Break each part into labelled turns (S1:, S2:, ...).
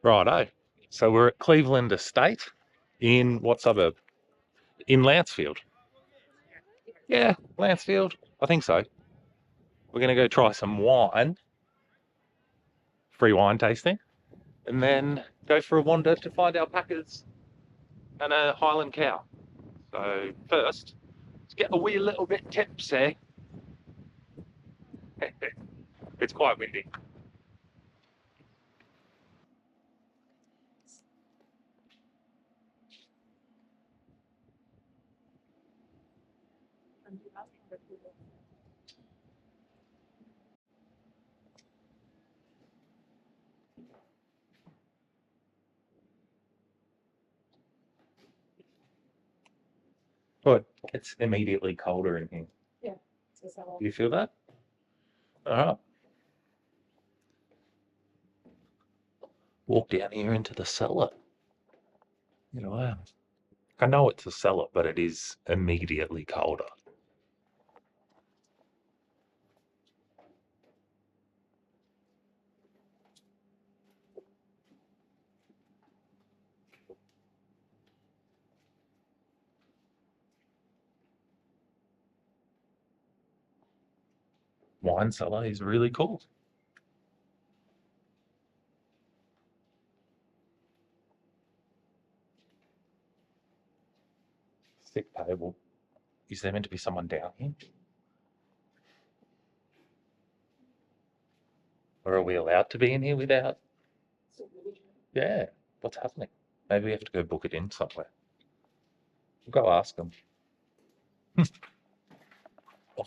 S1: Righto. So we're at Cleveland Estate in what suburb? In Lancefield. Yeah, Lancefield. I think so. We're going to go try some wine, free wine tasting, and then go for a wander to find alpacas and a Highland cow. So first, let's get a wee little bit tipsy. It's quite windy. But it's immediately colder in here.
S2: Yeah.
S1: Do you feel that? All right. Walk down here into the cellar. You know, I know it's a cellar, but it is immediately colder. Wine cellar is really cool. Thick table. Is there meant to be someone down here? Or are we allowed to be in here without? Yeah, what's happening? Maybe we have to go book it in somewhere. We'll go ask them. Oh,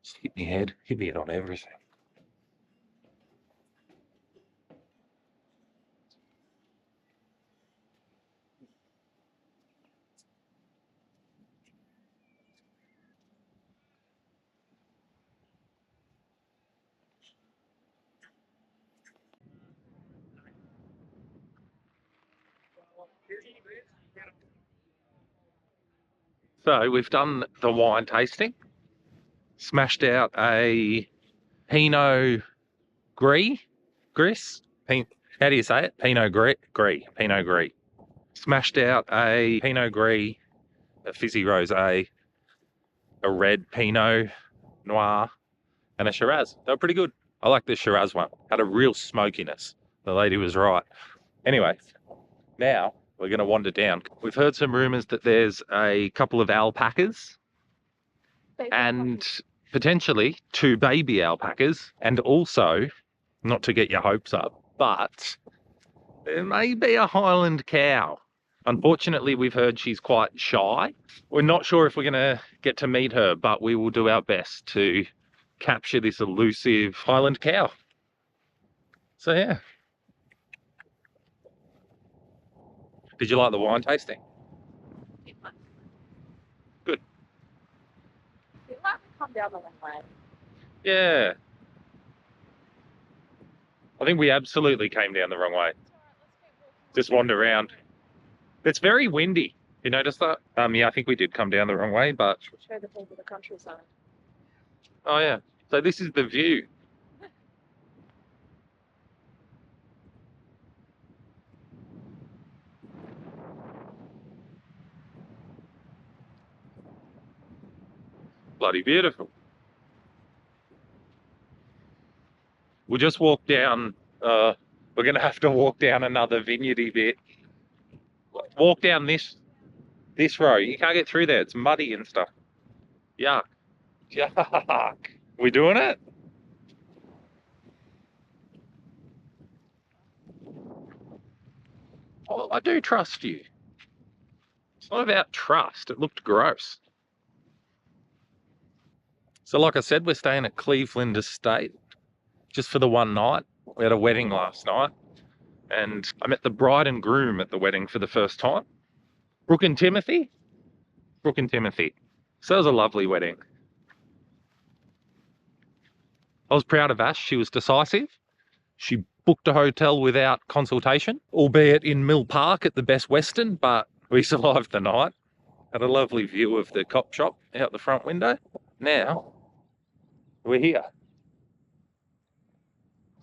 S1: just hit me head. Hit me head on everything. So we've done the wine tasting. Smashed out a Pinot Gris. How do you say it? Pinot Gris. Smashed out a Pinot Gris, a fizzy rosé, a red Pinot Noir, and a Shiraz. They were pretty good. I like the Shiraz one. Had a real smokiness. The lady was right. Anyway, now we're going to wander down. We've heard some rumours that there's a couple of alpacas and potentially 2 baby alpacas, and also, not to get your hopes up, but there may be a Highland cow. Unfortunately, we've heard she's quite shy. We're not sure if we're going to get to meet her, but we will do our best to capture this elusive Highland cow. So yeah. Did you like the wine tasting? Good.
S2: We might come down the wrong way.
S1: Yeah. I think we absolutely came down the wrong way. Just wander around. It's very windy. You notice that? Yeah, I think we did come down the wrong way, but...
S2: Show the people the countryside.
S1: Oh yeah. So this is the view. Bloody beautiful. We'll just walk down, we're going to have to walk down another vineyardy bit. Walk down this row. You can't get through there. It's muddy and stuff. Yuck. Yuck. We doing it? Oh, I do trust you. It's not about trust. It looked gross. So like I said, we're staying at Cleveland Estate just for the one night. We had a wedding last night and I met the bride and groom at the wedding for the first time. Brooke and Timothy. So it was a lovely wedding. I was proud of Ash. She was decisive. She booked a hotel without consultation, albeit in Mill Park at the Best Western, but we survived the night. Had a lovely view of the cop shop out the front window. Now, we're here.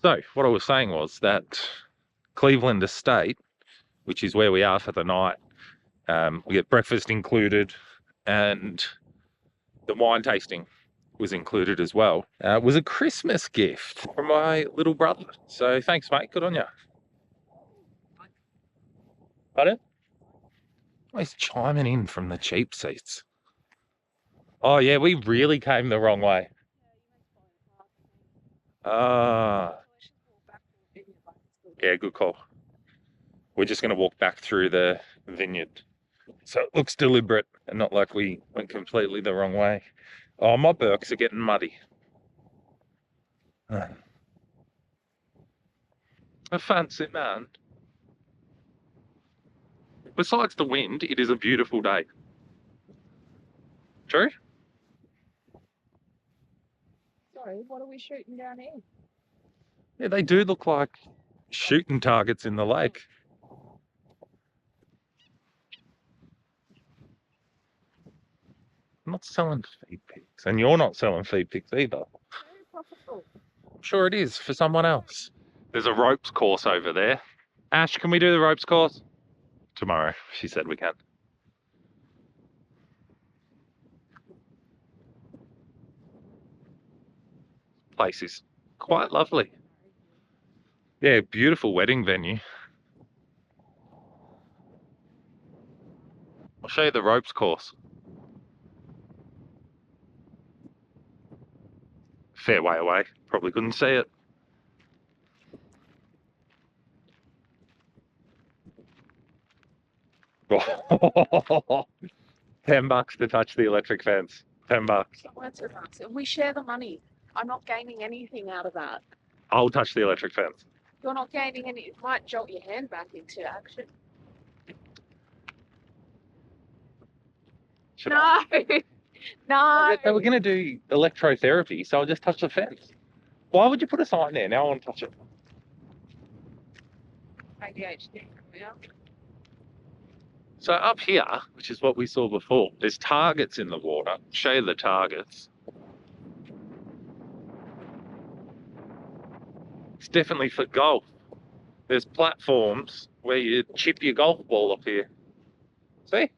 S1: So, what I was saying was that Cleveland Estate, which is where we are for the night. We get breakfast included, and the wine tasting was included as well. It was a Christmas gift from my little brother. So thanks, mate. Good on you. Pardon? Oh, he's chiming in from the cheap seats. Oh, yeah, we really came the wrong way. Ah, yeah, good call. We're just going to walk back through the vineyard. So it looks deliberate and not like we went completely the wrong way. Oh, my Birks are getting muddy. A fancy man. Besides the wind, it is a beautiful day. True?
S2: Sorry, what are we shooting down here?
S1: Yeah, they do look like shooting targets in the lake. I'm not selling feed pigs, and you're not selling feed pigs either.
S2: Very profitable.
S1: I'm sure it is for someone else. There's a ropes course over there. Ash, can we do the ropes course? Tomorrow, she said we can. Place is quite lovely. Yeah, beautiful wedding venue. I'll show you the ropes course. Fair way away. Probably couldn't see it. $10 to touch the electric fence. $10.
S2: That's a nice. We share the money. I'm not gaining anything out of that.
S1: I'll touch the electric fence.
S2: You're not gaining any. It might jolt your hand back into action.
S1: Should
S2: No,
S1: I?
S2: no.
S1: They were going to do electrotherapy, so I'll just touch the fence. Why would you put a sign there? Now I want to touch it.
S2: ADHD. Yeah.
S1: So up here, which is what we saw before, there's targets in the water. I'll show you the targets. It's definitely for golf. There's platforms where you chip your golf ball up here. See?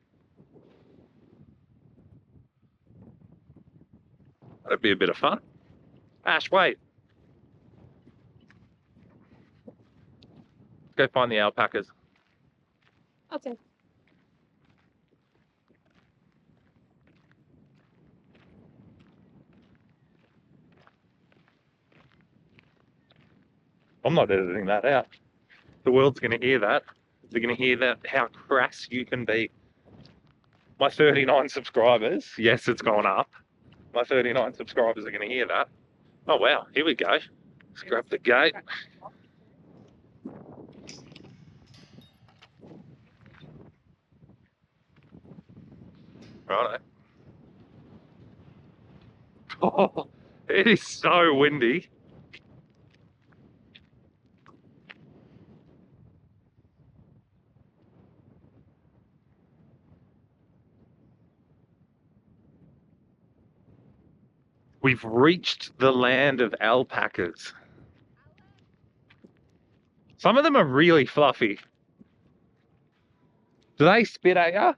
S1: That'd be a bit of fun. Ash, wait. Let's go find the alpacas.
S2: Okay.
S1: I'm not editing that out. The world's going to hear that. They're going to hear that how crass you can be. My 39 subscribers, yes, it's gone up. My 39 subscribers are going to hear that. Oh, wow, here we go. Let's grab the gate. Righto. Oh, it is so windy. We've reached the land of alpacas. Some of them are really fluffy. Do they spit at you?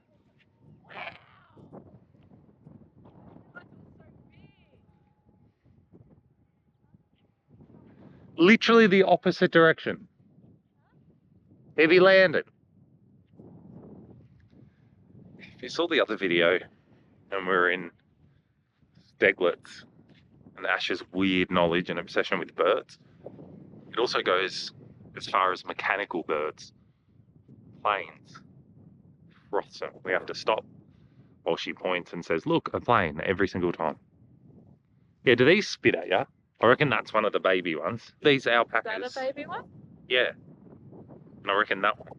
S1: Literally the opposite direction. Heavy landed. If you saw the other video and we're in Steglitz and Ash's weird knowledge and obsession with birds, it also goes as far as mechanical birds. Planes. Froths them. We have to stop while she points and says, look, a plane, every single time. Yeah, do these spit at you? I reckon that's one of the baby ones. These alpacas.
S2: Is that a baby one?
S1: Yeah. And I reckon that one.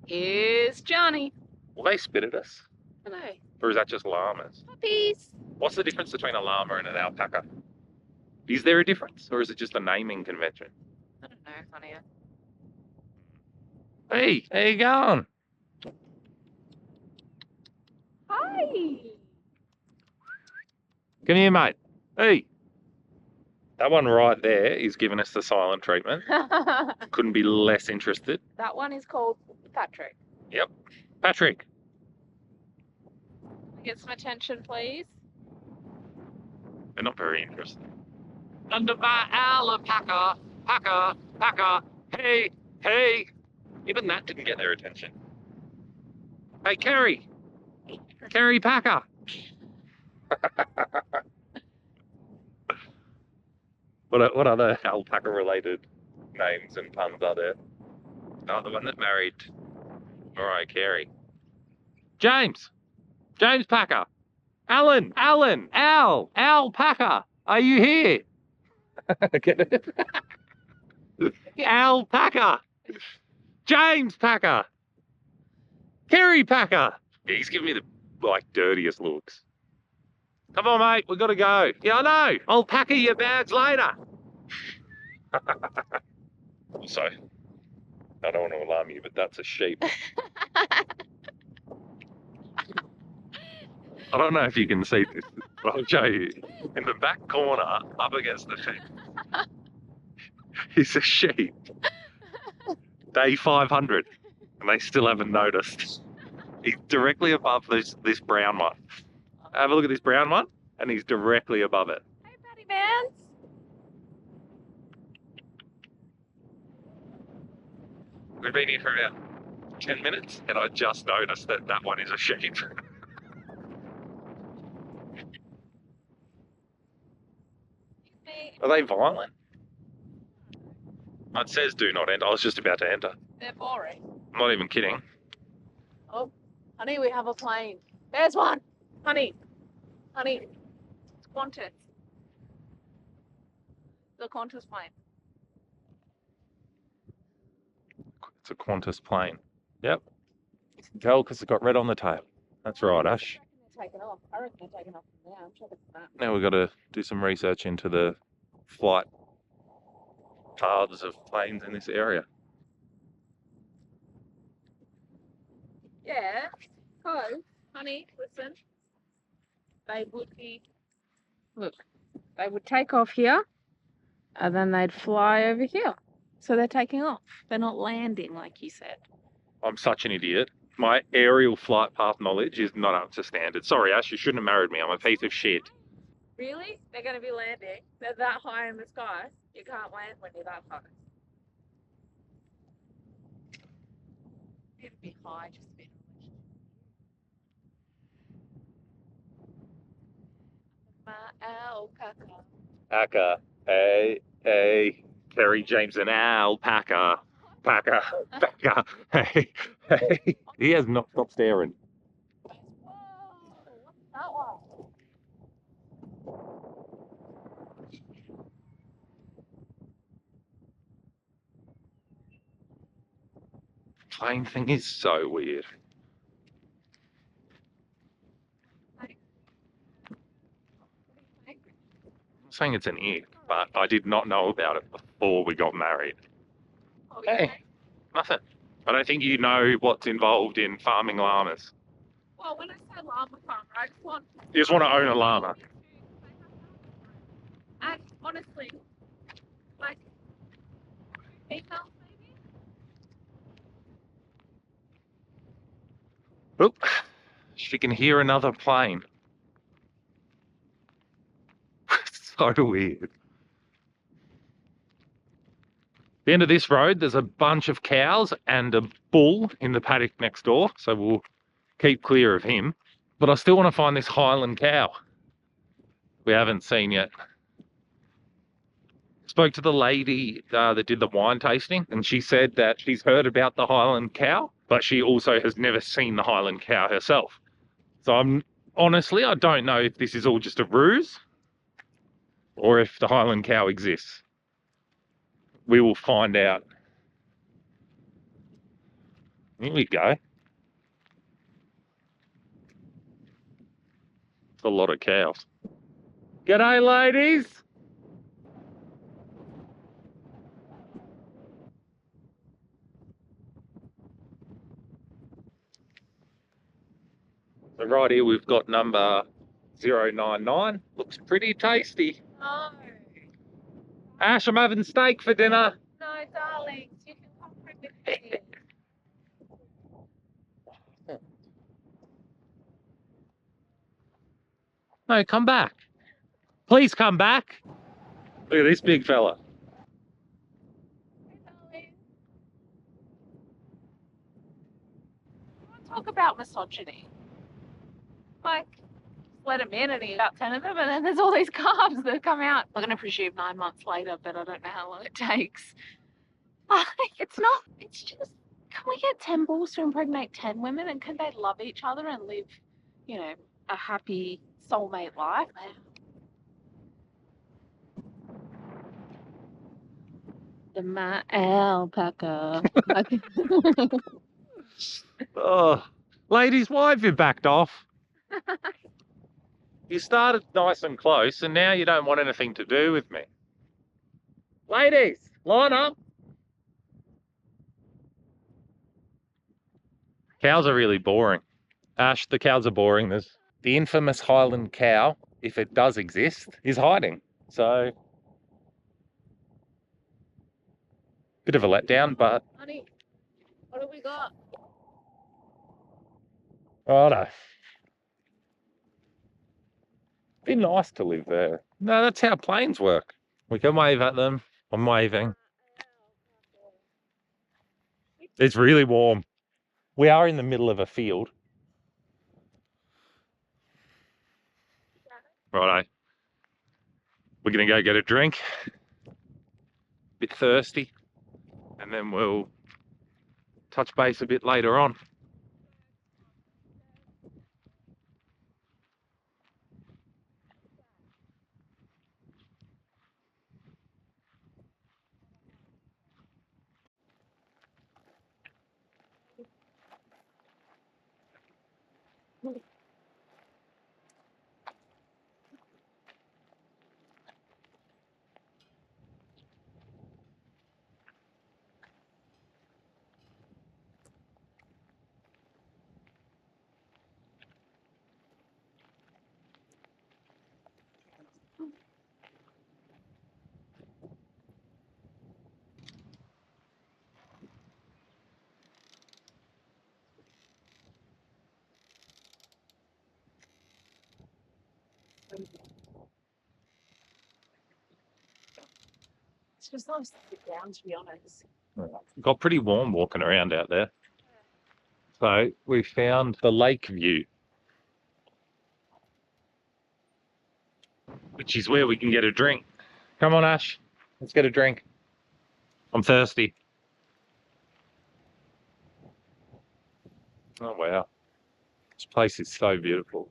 S2: Here's Johnny.
S1: Will they spit at us?
S2: Hello.
S1: Or is that just llamas?
S2: Puppies.
S1: What's the difference between a llama and an alpaca? Is there a difference? Or is it just a naming convention?
S2: I don't know, honey.
S1: Hey, how you going?
S2: Hi.
S1: Come here, mate. Hey. That one right there is giving us the silent treatment. Couldn't be less interested.
S2: That one is called Patrick.
S1: Yep. Patrick.
S2: Get some attention, please.
S1: They're not very interested. Under my alpaca, paca. Hey, hey. Even that didn't get their attention. Hey, Kerry. Kerry Packer. What other alpaca-related names and puns are there? Oh, the one that married Mariah Carey. James Packer. Alan, Al Packer. Are you here? Get it? Alpaca. James Packer. Kerry Packer. Yeah, he's giving me the dirtiest looks. Come on, mate, we gotta go. Yeah, I know. I'll pack your bags later. Also, I don't want to alarm you, but that's a sheep. I don't know if you can see this, but I'll show you. In the back corner, up against the fence, is a sheep. Day 500, and they still haven't noticed. He's directly above this brown one. Have a look at this brown one, and he's directly above it.
S2: Hey, Patty Vance.
S1: We've been here for about 10 minutes, and I just noticed that one is a sheep. Are they violent? It says do not enter. I was just about to enter.
S2: They're boring.
S1: I'm not even kidding.
S2: Oh, honey, we have a plane. There's one. Honey. It's Qantas. The Qantas plane.
S1: It's a Qantas plane. Yep. Tell because it's got red on the tail. That's right, Ash.
S2: I reckon they're taking off. I reckon they're taking off from now. I'm checking for that.
S1: Now we've got to do some research into the flight paths of planes in this area.
S2: Yeah, because, honey, listen. They would be, look, they would take off here and then they'd fly over here. So they're taking off. They're not landing like you said.
S1: I'm such an idiot. My aerial flight path knowledge is not up to standard. Sorry, Ash, you shouldn't have married me. I'm a piece of shit.
S2: Really? They're going to be landing. They're that high in the sky. You can't land when you're that high. It'd be high just to be in a relationship. My alpaca.
S1: Packer. Hey. Kerry, James, and Alpaca. Packer. Hey. He has not stopped staring.
S2: Whoa! What's that one?
S1: Plane thing is so weird. I'm saying it's an ick, but I did not know about it before we got married.
S2: Oh,
S1: Hey, nothing. I don't think you know what's involved in farming llamas.
S2: Well, when I say llama farmer, I just want.
S1: You just want to own a llama.
S2: And honestly, like, females maybe?
S1: Oop, she can hear another plane. So weird. The end of this road, there's a bunch of cows and a bull in the paddock next door, so we'll keep clear of him. But I still want to find this Highland cow we haven't seen yet. Spoke to the lady that did the wine tasting, and she said that she's heard about the Highland cow, but she also has never seen the Highland cow herself. So honestly, I don't know if this is all just a ruse or if the Highland cow exists. We will find out. Here we go. It's a lot of cows. G'day, ladies. So right here we've got number 099. Looks pretty tasty.
S2: No.
S1: Ash, I'm having steak for dinner.
S2: No, darlings, you can come with me.
S1: No, come back. Please come back. Look at this big fella.
S2: Hey, darling. I want to talk about misogyny. Like, let him in and eat about 10 of them, and then there's all these carbs that come out. I'm going to presume 9 months later, but I don't know how long it takes. Like, it's not, it's just, can we get 10 bulls to impregnate 10 women, and can they love each other and live, you know, a happy soulmate life? My alpaca.
S1: Oh, ladies, why have you backed off? You started nice and close, and now you don't want anything to do with me. Ladies, line up. Cows are really boring. Ash, the cows are boring. There's the infamous Highland cow, if it does exist, is hiding. So, bit of a letdown, but
S2: Honey, what have we got?
S1: righto. Be nice to live there. No, that's how planes work. We can wave at them. I'm waving. It's really warm. We are in the middle of a field. Righto. We're gonna go get a drink. Bit thirsty, and then we'll touch base a bit later on.
S2: It's just nice to sit down, to be honest.
S1: Got pretty warm walking around out there. So we found the lake view, which is where we can get a drink. Come on, Ash. Let's get a drink. I'm thirsty. Oh, wow. This place is so beautiful.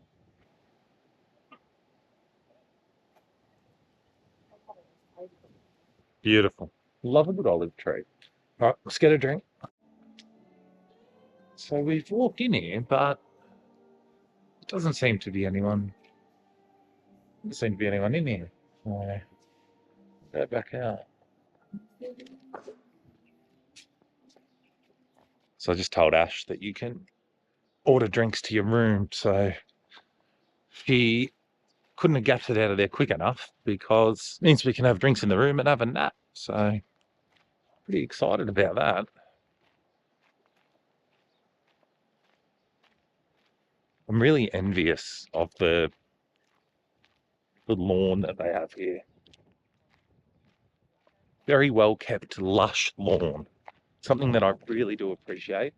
S1: Beautiful. Love a good olive tree. All right, let's get a drink. So we've walked in here, but it doesn't seem to be anyone. Doesn't seem to be anyone in here. So go back out. So I just told Ash that you can order drinks to your room. So she couldn't have gapped it out of there quick enough, because it means we can have drinks in the room and have a nap. So pretty excited about that. I'm really envious of the lawn that they have here. Very well kept, lush lawn. Something that I really do appreciate.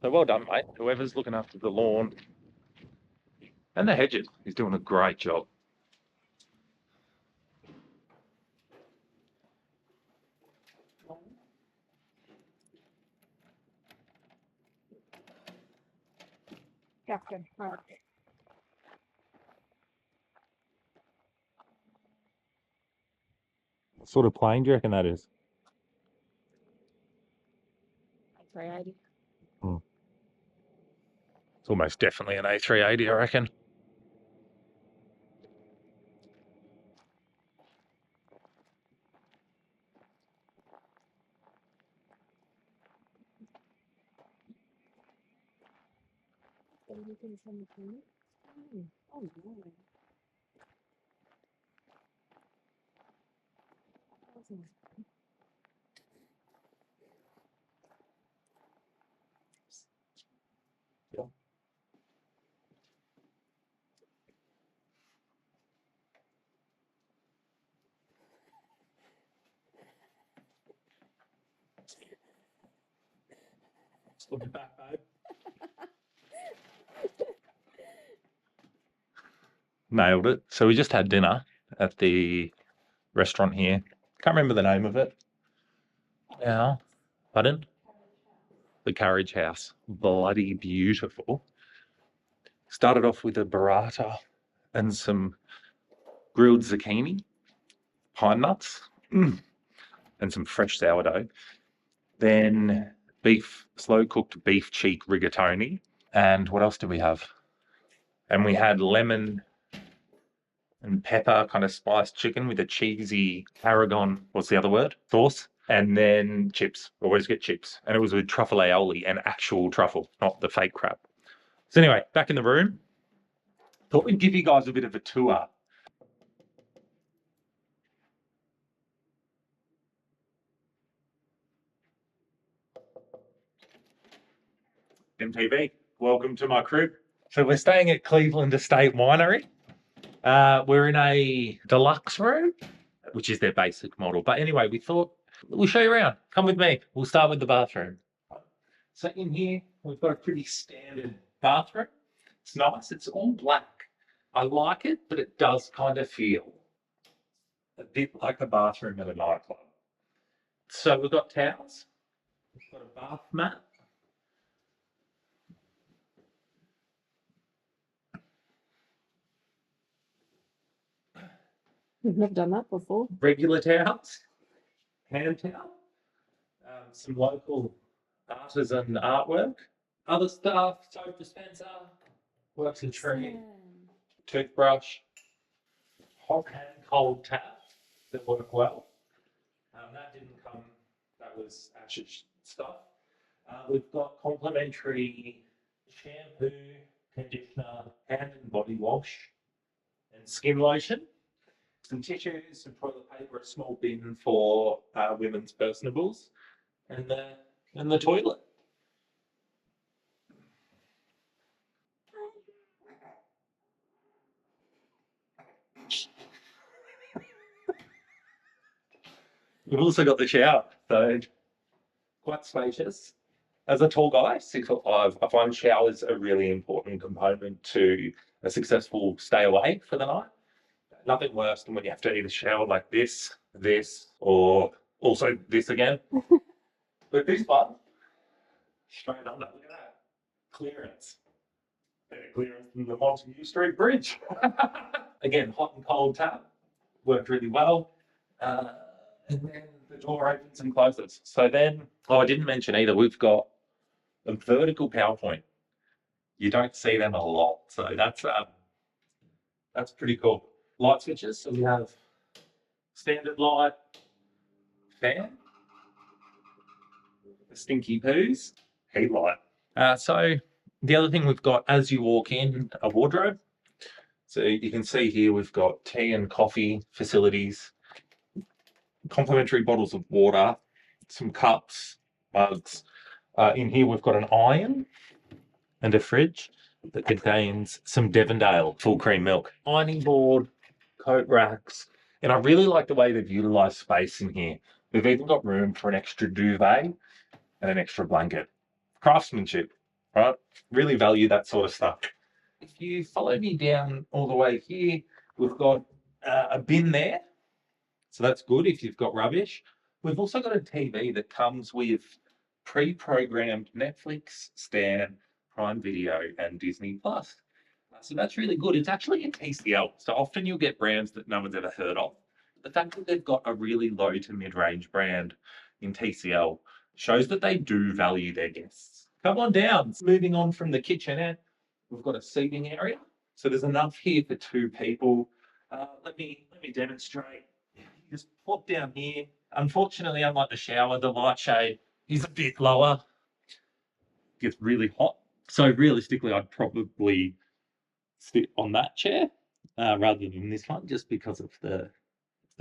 S1: So well done, mate. Whoever's looking after the lawn and the hedges is doing a great job.
S2: Jacko, right.
S1: What sort of plane do you reckon that is?
S2: 380.
S1: It's almost definitely an A380, I reckon.
S2: Oh, no.
S1: Look at that, babe. Nailed it. So we just had dinner at the restaurant here. Can't remember the name of it. Now, pardon? The Carriage House. Bloody beautiful. Started off with a burrata and some grilled zucchini, pine nuts, and some fresh sourdough. Then slow cooked beef cheek rigatoni. And what else did we have? And we had lemon and pepper kind of spiced chicken with a cheesy tarragon, what's the other word? Sauce. And then chips. Always get chips. And it was with truffle aioli and actual truffle, not the fake crap. So anyway, back in the room. Thought we'd give you guys a bit of a tour. MTV, welcome to my crib. So we're staying at Cleveland Estate Winery. We're in a deluxe room, which is their basic model. But anyway, we thought we'll show you around. Come with me. We'll start with the bathroom. So in here, we've got a pretty standard bathroom. It's nice. It's all black. I like it, but it does kind of feel a bit like a bathroom at a nightclub. So we've got towels. We've got a bath mat.
S2: We've never done that before.
S1: Regular towels, hand towel, some local artisan artwork, other stuff, soap dispenser, works a tree, toothbrush, hot and cold tap that work well. That didn't come, that was Ash's stuff. We've got complimentary shampoo, conditioner, hand and body wash, and skin lotion. Some tissues, some toilet paper, a small bin for women's personables, and the toilet. We've also got the shower, so quite spacious. As a tall guy, 6'5", I find showers a really important component to a successful stay away for the night. Nothing worse than when you have to either shower like this, or also this again. But this one, straight under, look at that. Clearance. Better clearance than the Montague Street Bridge. Again, hot and cold tap. Worked really well. And then the door opens and closes. So then, I didn't mention either, we've got a vertical power point. You don't see them a lot. So that's pretty cool. Light switches. So we have standard light, fan, the stinky poos, heat light. So the other thing we've got as you walk in, a wardrobe. So you can see here we've got tea and coffee facilities, complimentary bottles of water, some cups, mugs. In here we've got an iron and a fridge that contains some Devondale full cream milk, ironing board, coat racks, and I really like the way they've utilised space in here. We've even got room for an extra duvet and an extra blanket. Craftsmanship, right? Really value that sort of stuff. If you follow me down all the way here, we've got a bin there. So that's good if you've got rubbish. We've also got a TV that comes with pre-programmed Netflix, Stan, Prime Video, and Disney Plus. So that's really good. It's actually in TCL. So often you'll get brands that no one's ever heard of. The fact that they've got a really low to mid-range brand in TCL shows that they do value their guests. Come on down. Moving on from the kitchenette, we've got a seating area. So there's enough here for 2 people. Let me demonstrate. You just plop down here. Unfortunately, unlike the shower, the light shade is a bit lower. It gets really hot. So realistically, I'd probably sit on that chair rather than this one, just because of the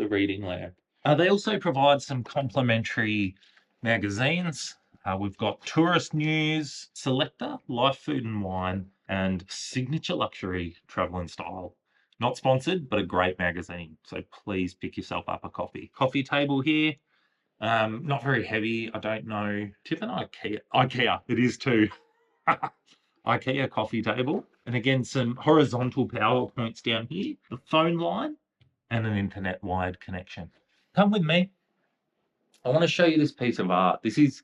S1: reading lamp. They also provide some complimentary magazines. We've got Tourist News, Selector, Life, Food and Wine, and Signature Luxury Travel and Style. Not sponsored, but a great magazine. So please pick yourself up a coffee. Coffee table here. Not very heavy. I don't know. Tip an IKEA. IKEA. It is too. IKEA coffee table. And again, some horizontal power points down here. The phone line and an internet wired connection. Come with me. I want to show you this piece of art. This is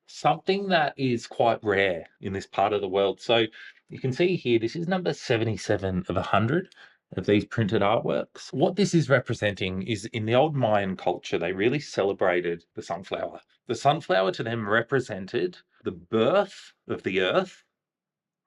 S1: something that is quite rare in this part of the world. So you can see here, this is number 77 of 100 of these printed artworks. What this is representing is in the old Mayan culture, they really celebrated the sunflower. The sunflower to them represented the birth of the earth,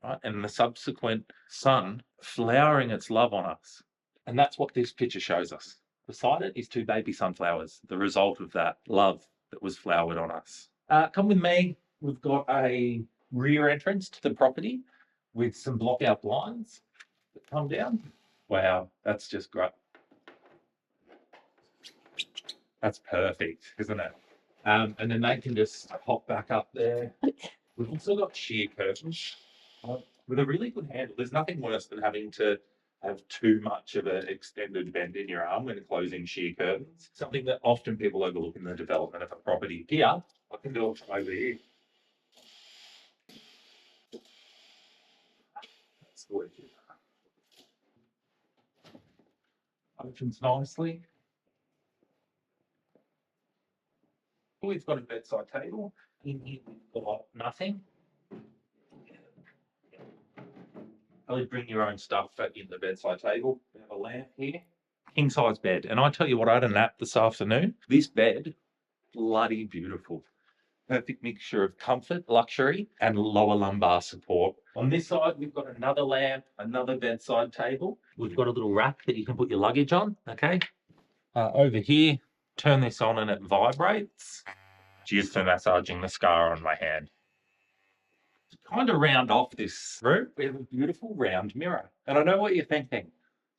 S1: right, and the subsequent sun flowering its love on us. And that's what this picture shows us. Beside it is two baby sunflowers, the result of that love that was flowered on us. Come with me. We've got a rear entrance to the property with some block-out blinds that come down. Wow, that's just great. That's perfect, isn't it? And then they can just hop back up there. We've also got sheer curtains with a really good handle. There's nothing worse than having to have too much of an extended bend in your arm when closing sheer curtains. Something that often people overlook in the development of a property. Here, I can do it from over here. That's gorgeous. Opens nicely. We've got a bedside table. In here, we've got nothing. Probably bring your own stuff in the bedside table. We have a lamp here. King size bed. And I tell you what, I had a nap this afternoon. This bed, bloody beautiful. Perfect mixture of comfort, luxury, and lower lumbar support. On this side, we've got another lamp, another bedside table. We've got a little rack that you can put your luggage on, okay? Over here, turn this on and it vibrates. Cheers for massaging the scar on my hand. To kind of round off this room, we have a beautiful round mirror. And I know what you're thinking.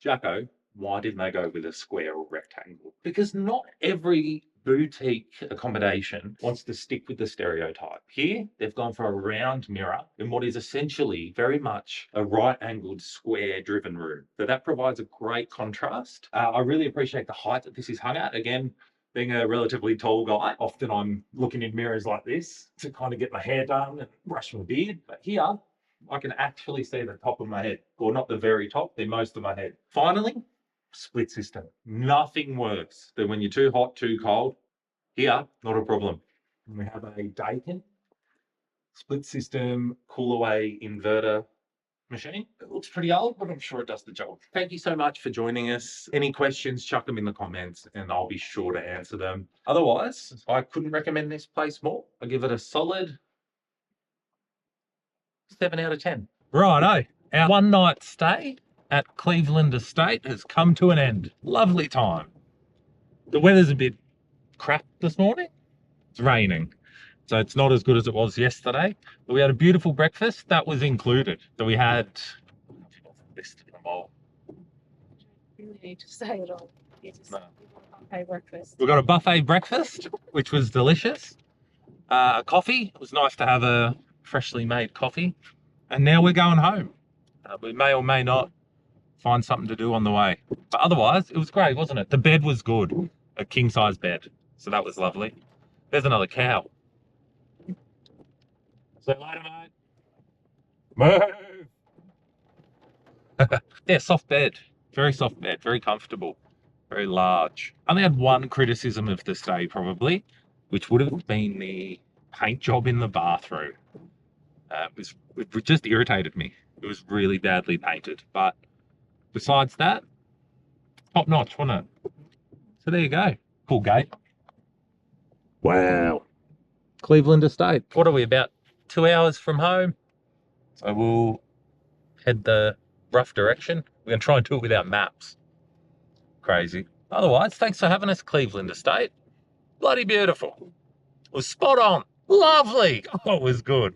S1: Jacko, why didn't they go with a square or rectangle? Because not every boutique accommodation wants to stick with the stereotype. Here, they've gone for a round mirror in what is essentially very much a right-angled, square-driven room. So that provides a great contrast. I really appreciate the height that this is hung at. Again, being a relatively tall guy, often I'm looking in mirrors like this to kind of get my hair done and brush my beard. But here, I can actually see the top of my head. Or not the very top, the most of my head. Finally, split system. Nothing worse than when you're too hot, too cold. Here, not a problem. We have a Daikin split system cool away inverter machine. It looks pretty old, but I'm sure it does the job. Thank you so much for joining us. Any questions, chuck them in the comments and I'll be sure to answer them. Otherwise, I couldn't recommend this place more. I give it a solid 7 out of 10. Righto, our one night stay at Cleveland Estate has come to an end. Lovely time. The weather's a bit crap this morning. It's raining. So it's not as good as it was yesterday. But we had a beautiful breakfast. That was included. So we had...
S2: You need to say it all. No. Buffet breakfast.
S1: We got a buffet breakfast, which was delicious. A coffee. It was nice to have a freshly made coffee. And now we're going home. We may or may not find something to do on the way. But otherwise, it was great, wasn't it? The bed was good. A king-size bed. So that was lovely. There's another cow. See you later, mate. Move! Yeah, soft bed. Very soft bed. Very comfortable. Very large. I only had one criticism of the stay, probably, which would have been the paint job in the bathroom. It just irritated me. It was really badly painted. But besides that, top notch, wasn't it? So there you go. Cool gate. Wow. Cleveland Estate. What are we, about 2 hours from home? So we'll head the rough direction. We're going to try and do it without maps. Crazy. Otherwise, thanks for having us, Cleveland Estate. Bloody beautiful. It was spot on. Lovely. Oh, it was good.